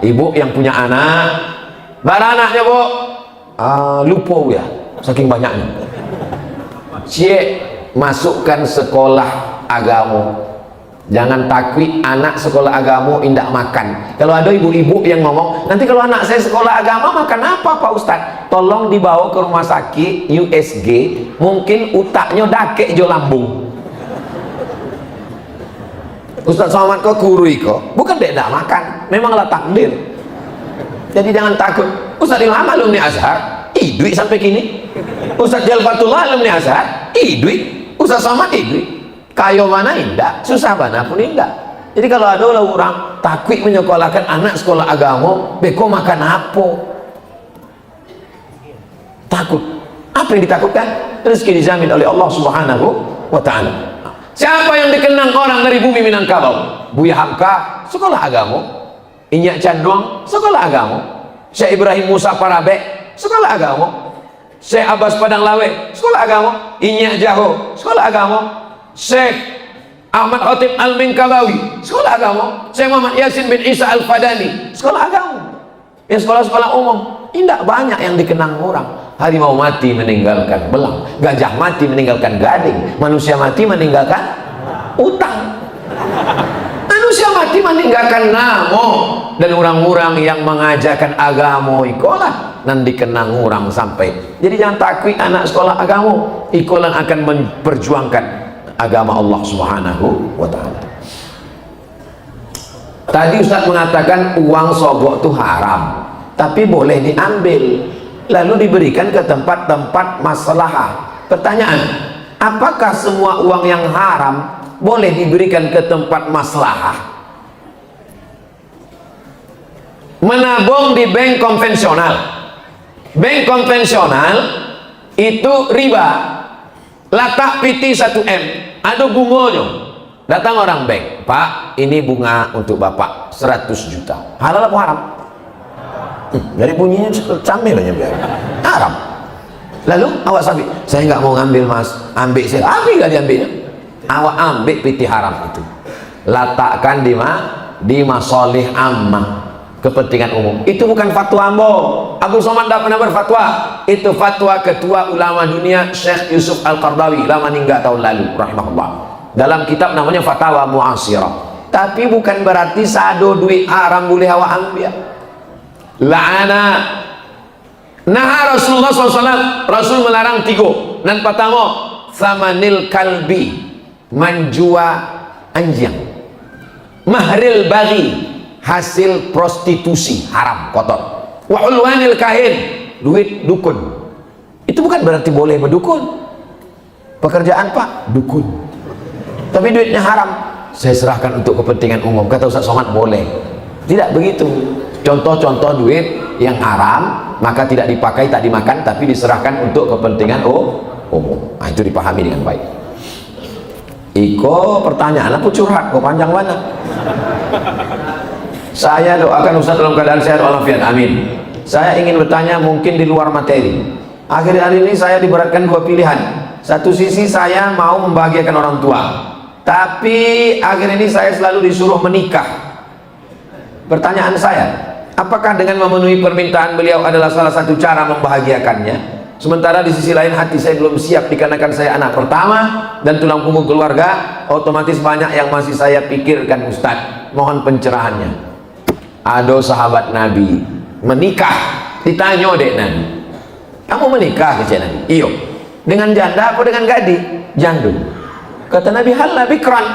ibu yang punya anak, bara anaknya bu, lupa ya, saking banyaknya. Cik, masukkan sekolah agama. Jangan takut anak sekolah agama indak makan. Kalau ada ibu-ibu yang ngomong, nanti kalau anak saya sekolah agama makan apa Pak Ustadz? Tolong dibawa ke rumah sakit USG, mungkin utaknya dakek jo lambung. Ustadz Somad kok kurui kok? Bukan dia tidak makan, memanglah takdir. Jadi jangan takut. Ustadz Ilham alumni Azhar, idui sampai kini. Ustadz Jalfatullah alumni Azhar, idui. Ustadz Somad idui. Kayo mana indah, susah mana pun indah. Jadi kalau ada orang takut menyekolahkan anak sekolah agama, beko makan apa? Takut. Apa yang ditakutkan? Rezeki dijamin oleh Allah Subhanahu wa Ta'ala. Siapa yang dikenang orang dari bumi Minangkabau? Buya Hamka, sekolah agama. Inyak Candong, sekolah agama. Syekh Ibrahim Musa Parabek, sekolah agama. Syekh Abbas Padang Lawe, sekolah agama. Inyak Jaho, sekolah agama. Syekh Ahmad Khatib Al-Minkabawi, sekolah agama. Syekh Muhammad Yasin bin Isa Al-Fadani, sekolah agama. Ya sekolah-sekolah umum, tidak banyak yang dikenang orang. Harimau mati meninggalkan belang, gajah mati meninggalkan gading, manusia mati meninggalkan utang, manusia mati meninggalkan namo. Dan orang-orang yang mengajarkan agama ikolah nan dikenang orang sampai. Jadi jangan takut anak sekolah agama, ikolah akan memperjuangkan agama Allah Subhanahu wa Ta'ala. Tadi Ustaz mengatakan uang sogok itu haram, tapi boleh diambil lalu diberikan ke tempat-tempat maslahah. Pertanyaan, apakah semua uang yang haram boleh diberikan ke tempat maslahah? Menabung di bank konvensional, bank konvensional itu riba, letak PT 1M, ada bunganya. Datang orang bank, Pak, ini bunga untuk Bapak 100 juta. Halal apa haram? Dari bunyinya camel aja biar haram. Lalu awak sabi, saya nggak mau ngambil mas, ambil saya, ambil nggak diambilnya? Awak ambil PT haram itu, letakkan di masolih ammah, kepentingan umum. Itu bukan fatwa ambo. Abdul Somad tidak pernah berfatwa. Itu fatwa ketua ulama dunia Syekh Yusuf Al-Qardawi, lama meninggal tahun lalu rahimahullah, dalam kitab namanya Fatawa Mu'asirah. Tapi bukan berarti sado duit haram boleh awak ambil. La'ana nah Rasulullah SAW, Rasul melarang tiga. Dan pertama, samanil kalbi, menjual anjing. Mahril bagi, hasil prostitusi haram, kotor. Wa ulwanil kahin, duit dukun. Itu bukan berarti boleh berdukun. Pekerjaan Pak, dukun, tapi duitnya haram. Saya serahkan untuk kepentingan umum, kata Ustaz Somad boleh. Tidak begitu. Contoh-contoh duit yang haram maka tidak dipakai, tak dimakan, tapi diserahkan untuk kepentingan umum. Nah, itu dipahami dengan baik. Iko pertanyaan apa curhat kok panjang mana? Saya doakan Ustaz dalam keadaan sehat walafiat, amin. Saya ingin bertanya mungkin di luar materi. Akhir-akhir ini saya diberatkan dua pilihan. Satu sisi saya mau membahagiakan orang tua, tapi akhir ini saya selalu disuruh menikah. Pertanyaan saya, apakah dengan memenuhi permintaan beliau adalah salah satu cara membahagiakannya? Sementara di sisi lain hati saya belum siap dikarenakan saya anak pertama dan tulang punggung keluarga, otomatis banyak yang masih saya pikirkan. Ustadz, mohon pencerahannya. Ada sahabat Nabi menikah, ditanya dek Nabi, kamu menikah ke Nabi? Iyo. Dengan janda apa dengan gadis? Jandul. Kata Nabi, hal bikran,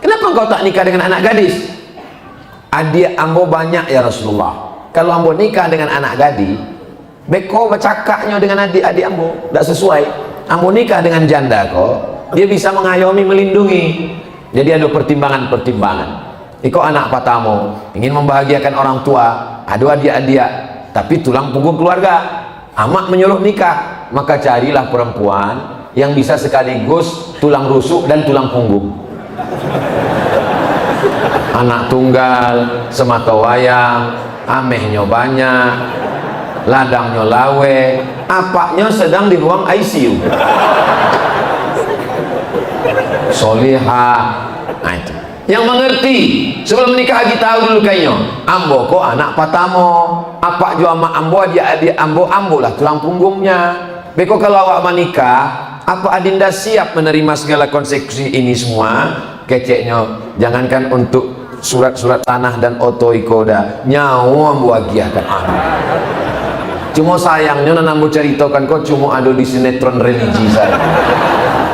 kenapa engkau tak nikah dengan anak gadis? Adik ambo banyak ya Rasulullah. Kalau ambo nikah dengan anak gadis, beko bercakapnya dengan adik-adik ambo tidak sesuai. Ambo nikah dengan janda kok, dia bisa mengayomi, melindungi. Jadi ada pertimbangan-pertimbangan. Iko anak patamu ingin membahagiakan orang tua, ada adik-adik, tapi tulang punggung keluarga. Amak menyuruh nikah, maka carilah perempuan yang bisa sekaligus tulang rusuk dan tulang punggung. Anak tunggal, semata wayang, amehnya banyak, ladangnya lawe, apaknya sedang di ruang ICU. Solihah. Nah itu. yang mengerti. Sebelum menikah lagi tahu dulu kayaknya ambo kok anak patamo apa jua mak ambo dia ambo lah tulang punggungnya. Beko kalau awak menikah apa adinda siap menerima segala konsekuensi ini semua? Keceknya jangankan untuk surat-surat tanah dan otoikoda nyawa membahagiakan anak. Cuma sayangnya nana mau ceritakan kok cuma ada di sinetron religi saya.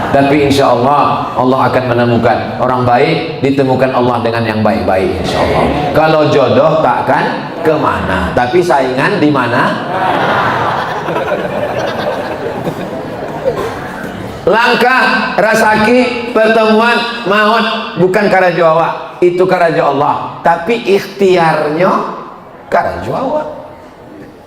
Tapi insya Allah Allah akan menemukan orang baik, ditemukan Allah dengan yang baik-baik insya Allah. Kalau jodoh takkan kemana, tapi saingan di mana? Langkah rasaki pertemuan maut bukan karajo awak, itu karajo Allah, tapi ikhtiarnya karajo awak.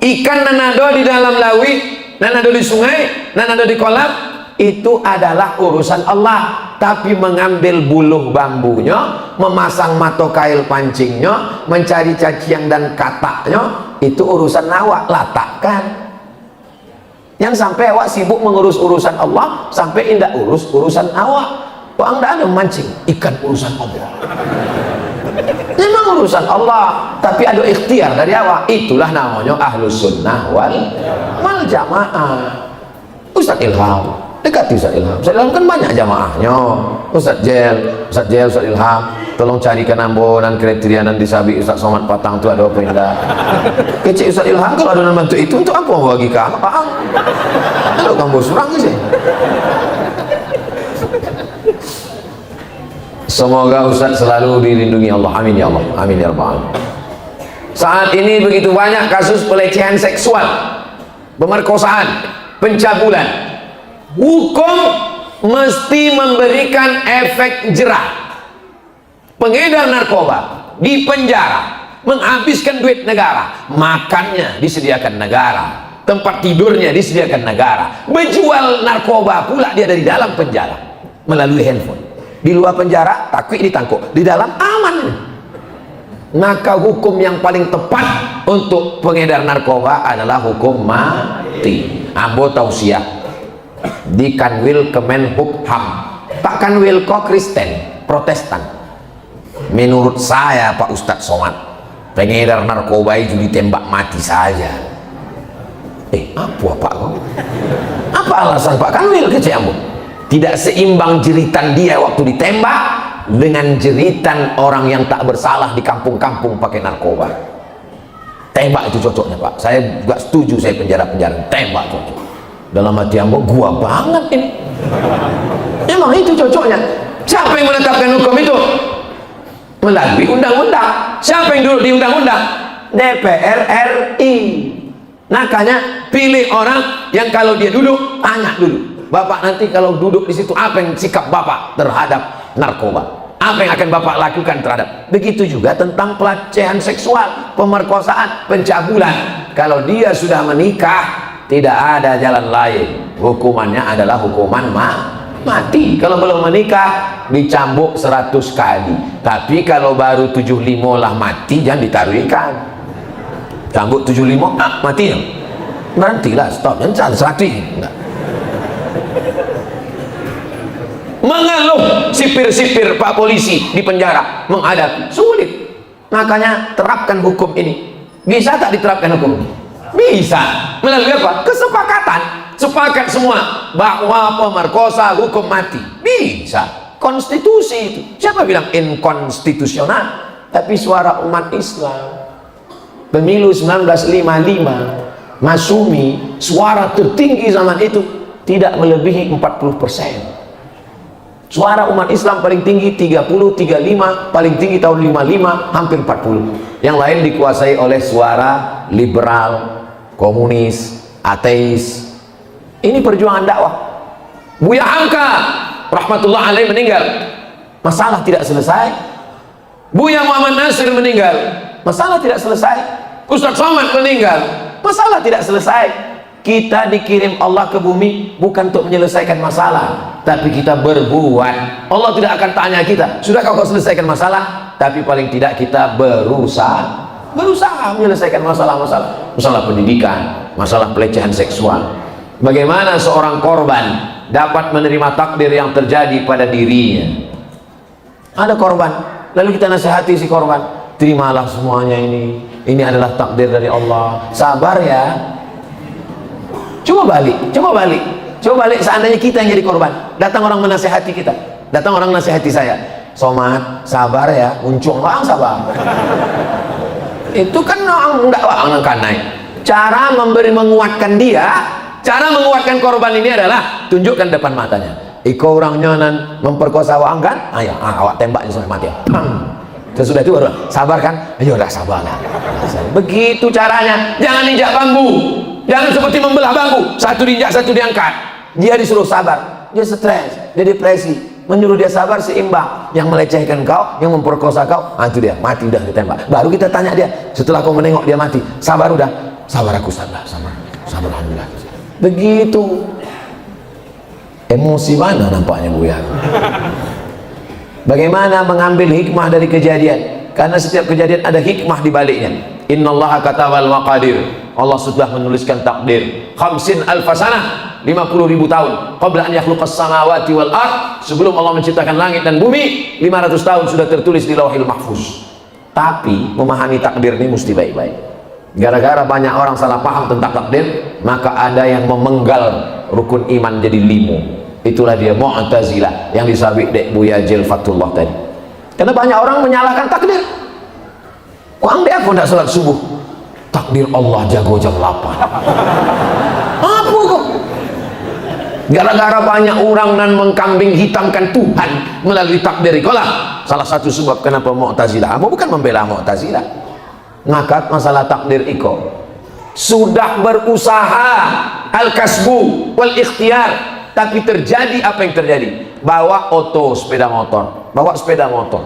Ikan nanado di dalam lawi, nanado di sungai, nanado di kolam, itu adalah urusan Allah. Tapi mengambil buluh bambunya, memasang matokail pancingnya, mencari cacian dan kataknya, itu urusan awak. Latakkan. Yang sampai awak sibuk mengurus urusan Allah, sampai indah urus urusan awak. Kok anda ada memancing ikan urusan Allah? Memang urusan Allah, tapi ada ikhtiar dari awak. Itulah namanya ahlus sunnah wal jamaah. Ustaz Ilham, dekati Ustaz Ilham. Ustaz Ilham kan banyak jamaahnya. Ustaz Ilham, tolong carikan ambonan kriteria dan disabi Ustaz Somad Patang itu ada apa enggak? Kecil Ustaz Ilham kalau ada bantu itu untuk apa mau bagi kamu? Paham? Kalau kamu surang sih. Semoga Ustaz selalu dilindungi Allah. Amin ya Allah. Amin ya Rabbal alamin. Saat ini begitu banyak kasus pelecehan seksual, pemerkosaan, pencabulan. Hukum mesti memberikan efek jerah. Pengedar narkoba di penjara, menghabiskan duit negara, makannya disediakan negara, tempat tidurnya disediakan negara, menjual narkoba pula dia dari dalam penjara melalui handphone. Di luar penjara takut ditangkap, di dalam aman. Maka hukum yang paling tepat untuk pengedar narkoba adalah hukum mati. Ambo tausiah di Kanwil Kemenhub-Ham, Pak Kanwil kok Kristen Protestan. Menurut saya Pak Ustadz Somad, pengedar narkoba itu ditembak mati saja. Apa Pak? Apa alasan Pak Kanwil kecil Ambo? Tidak seimbang jeritan dia waktu ditembak dengan jeritan orang yang tak bersalah di kampung-kampung pakai narkoba. Tembak itu cocoknya Pak. Saya juga setuju, saya penjara-penjara tembak cocok. Dalam hati Ambo, gua banget ini. Emang itu cocoknya. Siapa yang menetapkan hukum itu? Melalui undang-undang. Siapa yang duduk di undang-undang? DPR RI. Makanya pilih orang yang kalau dia duduk tanya dulu. Bapak nanti kalau duduk di situ apa yang sikap Bapak terhadap narkoba? Apa yang akan Bapak lakukan terhadap? Begitu juga tentang pelecehan seksual, pemerkosaan, pencabulan. Kalau dia sudah menikah, tidak ada jalan lain. Hukumannya adalah hukuman mati. Kalau belum menikah dicambuk 100 kali. Tapi kalau baru 75 lah mati, jangan ditaruh ikan. Cambuk 75, mati ya? Nantilah stop, jangan 100. Enggak. Mengeluh sipir-sipir Pak Polisi di penjara menghadapi sulit. Makanya terapkan hukum ini. Bisa tak diterapkan hukum? Bisa. Melalui apa? Kesepakatan. Sepakat semua bahwa pemerkosa hukum mati. Bisa. Konstitusi itu. Siapa bilang inkonstitusional? Tapi suara umat Islam. Pemilu 1955, Masumi, suara tertinggi zaman itu tidak melebihi 40%. Suara umat Islam paling tinggi 30, 35, paling tinggi tahun 55, hampir 40. Yang lain dikuasai oleh suara liberal, komunis, ateis. Ini perjuangan dakwah. Buya Hamka rahmatullah alaih meninggal, masalah tidak selesai. Buya Muhammad Nasir meninggal, masalah tidak selesai. Ustaz Somad meninggal, masalah tidak selesai. Kita dikirim Allah ke bumi bukan untuk menyelesaikan masalah, tapi kita berbuat. Allah tidak akan tanya kita, sudah kau selesaikan masalah? Tapi paling tidak kita berusaha menyelesaikan masalah-masalah, masalah pendidikan, masalah pelecehan seksual. Bagaimana seorang korban dapat menerima takdir yang terjadi pada dirinya? Ada korban, lalu kita nasihati si korban, terimalah semuanya ini adalah takdir dari Allah, sabar ya. Coba balik seandainya kita yang jadi korban, datang orang menasihati kita, datang orang nasihati saya, Somad, sabar ya, uncung bang sabar. Itu kan orang enggak orang naik. Cara menguatkan dia, cara menguatkan korban ini adalah tunjukkan depan matanya. Iko orangnya nan memperkosa awak kan? Ayo, awak tembaknya sampai mati. Sesudah itu baru sabar kan? Ayolah sabarlah. Begitu caranya. Jangan injak bambu. Jangan seperti membelah bambu. Satu diinjak, satu diangkat. Dia disuruh sabar. Dia stres, dia depresi. Menyuruh dia sabar seimbang. Yang melecehkan kau, yang memperkosa kau, itu dia mati udah ditembak. Baru kita tanya dia. Setelah kau menengok dia mati, sabar udah? Sabar aku sabar alhamdulillah. Begitu. Emosi mana nampaknya Buya? Bagaimana mengambil hikmah dari kejadian? Karena setiap kejadian ada hikmah di baliknya. Innallaha katabal maqadir. Allah sudah menuliskan takdir. 50 alfasanah, 50.000 tahun. Qabla an yakhluqas samawati wal ard, sebelum Allah menciptakan langit dan bumi, 500 tahun sudah tertulis di Lauhil Mahfuz. Tapi memahami takdir ini mesti baik-baik. Gara-gara banyak orang salah paham tentang takdir, maka ada yang memenggal rukun iman jadi 5. Itulah dia Mu'tazilah yang disabik dek Buya Jil Fatullah tadi. Karena banyak orang menyalahkan takdir. Kok dia aku tidak sholat subuh? Takdir Allah jago jam 8. Apa kok? Gara-gara banyak orang dan mengkambing hitamkan Tuhan melalui takdir. Itulah salah satu sebab kenapa Mu'tazilah. Bukan membela Mu'tazilah. Ngakat masalah takdir iko. Sudah berusaha al-kasbu wal ikhtiar, tapi terjadi apa yang terjadi? Bawa sepeda motor,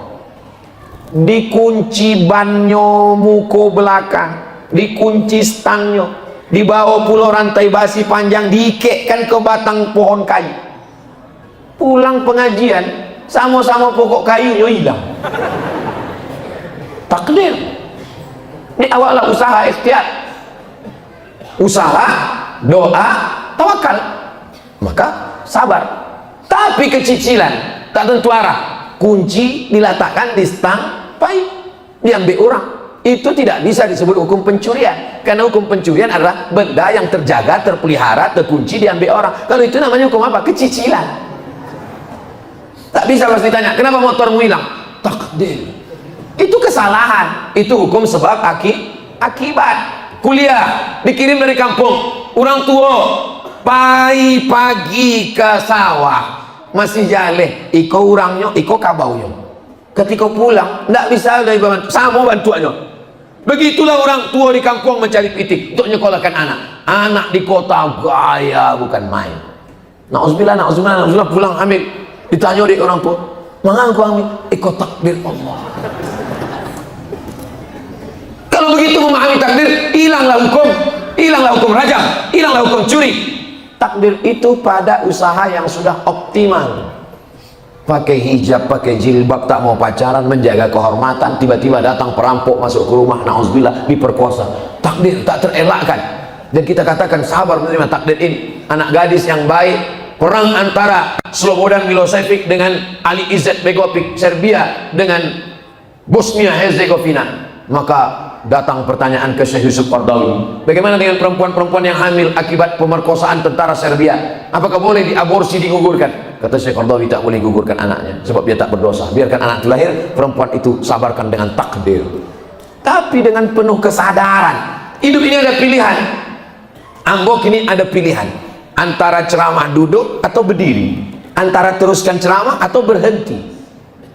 dikunci banyo muko belakang, dikunci stangnya, dibawa pulau rantai basi panjang, diikekkan ke batang pohon kayu. Pulang pengajian sama-sama pokok kayunya hilang. Takdir. Ini awalnya usaha ikhtiar, usaha, doa, tawakal, maka sabar. Tapi kecicilan tak tentu arah, kunci diletakkan di stang paip, diambil orang, itu tidak bisa disebut hukum pencurian. Karena hukum pencurian adalah benda yang terjaga, terpelihara, terkunci, diambil orang. Kalau itu namanya hukum apa? Kecicilan. Tak bisa pasti tanya, kenapa motormu hilang? Takdir. Itu kesalahan, itu hukum sebab akibat. Kuliah dikirim dari kampung, orang tua pagi ke sawah masih jaleh, iko orangnya, iko kabaunya. Ketika pulang tidak bisa dari sama bantuannya. Begitulah orang tua di kampung mencari pitik untuk nyekolahkan anak di kota gaya bukan main. Na'udzubillah pulang ambil, ditanya oleh orang tua, mana aku ambil? Iko takdir Allah. Kalau begitu memahami takdir, hilanglah hukum rajam, hilanglah hukum curi. Takdir itu pada usaha yang sudah optimal. Pakai hijab, pakai jilbab, tak mau pacaran, menjaga kehormatan, tiba-tiba datang perampok masuk ke rumah, na'udzubillah, diperkosa. Takdir tak terelakkan. Dan kita katakan sabar menerima takdir ini. Anak gadis yang baik, perang antara Slobodan Milosevic dengan Ali Izzet Begovic Serbia dengan Bosnia Herzegovina. Maka datang pertanyaan ke Syekh Yusuf Qaradawi, bagaimana dengan perempuan-perempuan yang hamil akibat pemerkosaan tentara Serbia? Apakah boleh diaborsi, digugurkan? Kata Syekh Qaradawi, tak boleh gugurkan anaknya sebab dia tak berdosa. Biarkan anak itu lahir, perempuan itu sabarkan dengan takdir. Tapi dengan penuh kesadaran. Hidup ini ada pilihan. Ambok ini ada pilihan antara ceramah duduk atau berdiri, antara teruskan ceramah atau berhenti.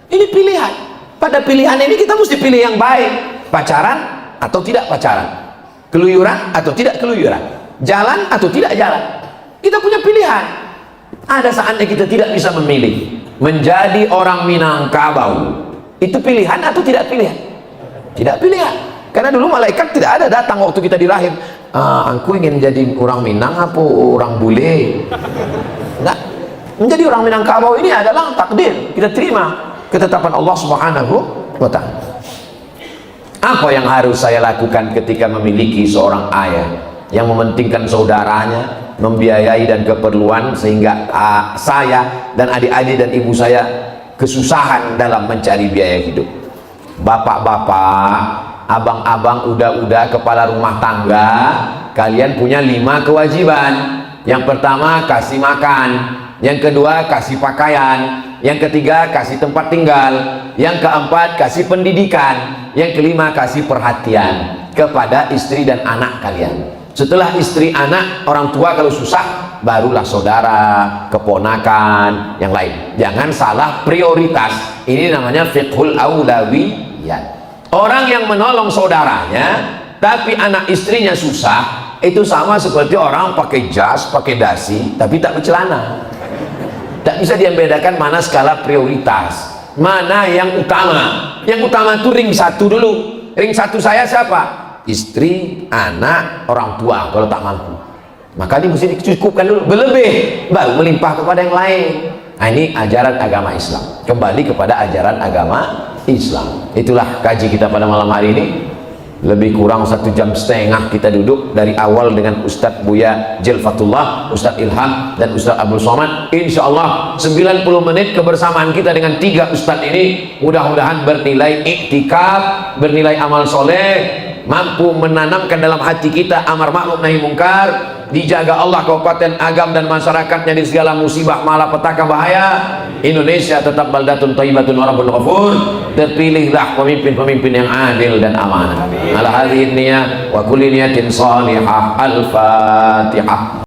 Ini pilihan. Pada pilihan ini kita mesti pilih yang baik. Pacaran atau tidak pacaran, keluyuran atau tidak keluyuran, jalan atau tidak jalan. Kita punya pilihan. Ada saatnya kita tidak bisa memilih. Menjadi orang Minangkabau itu pilihan atau tidak pilihan? Tidak pilihan. Karena dulu malaikat tidak ada datang waktu kita dilahir. Aku ingin jadi orang Minang apa orang bule? Enggak. Menjadi orang Minangkabau ini adalah takdir. Kita terima ketetapan Allah Subhanahu wa ta'ala. Apa yang harus saya lakukan ketika memiliki seorang ayah yang mementingkan saudaranya, membiayai dan keperluan, sehingga saya dan adik-adik dan ibu saya kesusahan dalam mencari biaya hidup. Bapak-bapak, abang-abang, udah kepala rumah tangga, kalian punya 5 kewajiban. Yang pertama, kasih makan. Yang kedua, kasih pakaian. Yang ketiga, kasih tempat tinggal. Yang keempat, kasih pendidikan. Yang kelima, kasih perhatian kepada istri dan anak kalian. Setelah istri, anak, orang tua kalau susah, barulah saudara, keponakan, yang lain. Jangan salah prioritas. Ini namanya fiqhul aulawiyat. Orang yang menolong saudaranya tapi anak istrinya susah, itu sama seperti orang pakai jas, pakai dasi tapi tak bercelana. Tak bisa dia bedakan mana skala prioritas, mana yang utama. Yang utama itu ring 1 dulu. Ring 1 saya siapa? Istri, anak, orang tua kalau tak mampu. Maka ini mesti dicukupkan dulu, berlebih baru melimpah kepada yang lain. Nah, ini ajaran agama Islam. Kembali kepada ajaran agama Islam. Itulah kaji kita pada malam hari ini. Lebih kurang 1,5 jam kita duduk dari awal dengan Ustadz Buya Jelfatullah, Ustadz Ilham, dan Ustadz Abdul Somad. Insya Allah 90 menit kebersamaan kita dengan 3 Ustadz ini mudah-mudahan bernilai iktikaf, bernilai amal soleh, mampu menanamkan dalam hati kita amar ma'ruf nahi mungkar, dijaga Allah kabupaten Agam dan masyarakatnya dari segala musibah malapetaka bahaya. Indonesia tetap baldatun thayyibatun wa rabbun ghafur. Terpilihlah pemimpin-pemimpin yang adil dan amanah. Ala hadhihi niyah wa kulli niyatin salihah. Al-Fatihah.